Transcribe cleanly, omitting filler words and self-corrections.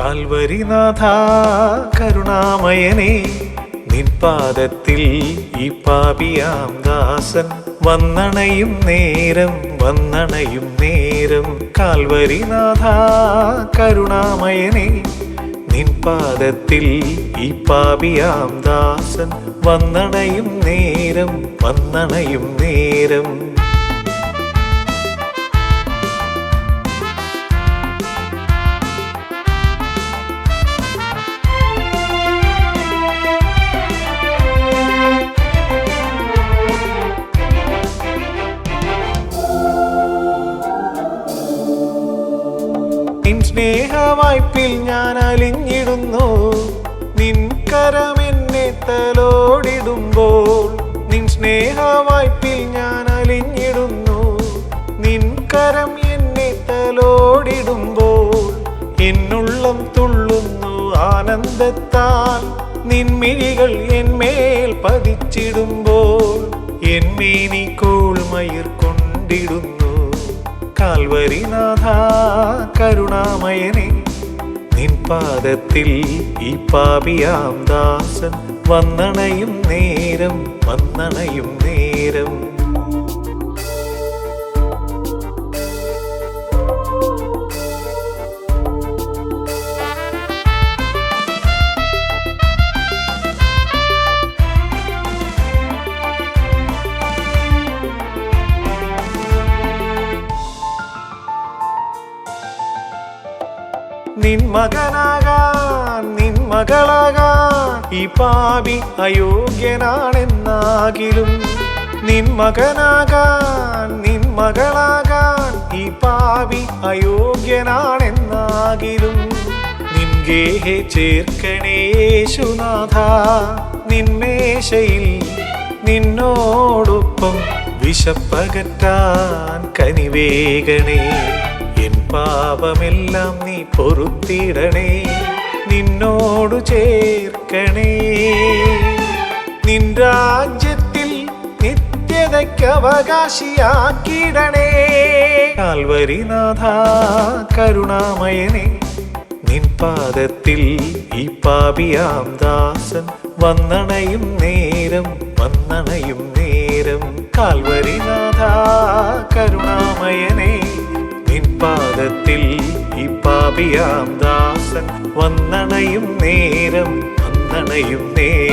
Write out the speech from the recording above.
കാൽവരിനാഥ കരുണാമയനേ, നിൻ പാദത്തിൽ ഈ പാപിയാം ദാസൻ വന്നണയും നേരം വന്നണയും നേരം. കാൽവരിനാഥ കരുണാമയനേ, നിൻ പാദത്തിൽ ഈ പാപിയാം ദാസൻ വന്നണയും നേരം വന്നണയും നേരം. നിൻ സ്നേഹവായ്പിൽ ഞാൻ അലിഞ്ഞിടുന്നു, നിൻ കരം എന്നെ തലോടിടുമ്പോൾ. നിൻ സ്നേഹവായ്പിൽ ഞാൻ അലിഞ്ഞിടുന്നു, നിൻ കരം എന്നെ തലോടിടുമ്പോൾ. എന്നുള്ളം തുള്ളുന്നു ആനന്ദത്താൽ, നിൻമിഴികൾ എന്മേൽ പതിച്ചിടുമ്പോൾ. എന്മേനി കോൾമയിർ കൊണ്ടിടുന്നു. കാൽവരിനാഥ കരുണാമയനേ, നിൻ പാദത്തിൽ ഈ പാപിയാം ദാസൻ വന്നണയും നേരം വന്നണയും നേരം. നിൻ മകനാകാൻ നിൻ മകളാകാൻ ഈ പാപി അയോഗ്യനാണെന്നാകിലും. നിൻ മകനാകാൻ നിൻ മകളാകാൻ ഈ പാപി അയോഗ്യനാണെന്നാകിലും. നിൻ ഗേഹെ ചേർക്കണേ യേശുനാഥ, നിൻ മേശയിൽ നിന്നോടൊപ്പം വിശപ്പകറ്റാൻ കനിവേകണേ. എൻ പാപമെല്ലാം നീ പൊറുത്തിടണേ, നിന്നോടു ചേർക്കണേ. നിൻ രാജ്യത്തിൽ നിത്യതയ്ക്കവകാശിയാക്കിടണേ. കാൽവരിനാഥ കരുണാമയനേ, നിൻ പാദത്തിൽ ഈ പാപിയാം ദാസൻ വന്നണയും നേരം വന്നണയും നേരം. കാൽവരിനാഥ കരുണാമയനേ, നിൻ പാദത്തിൽ ഈ പാപിയാം ദാസൻ വന്നണയും നേരം വന്നണയും നേരം.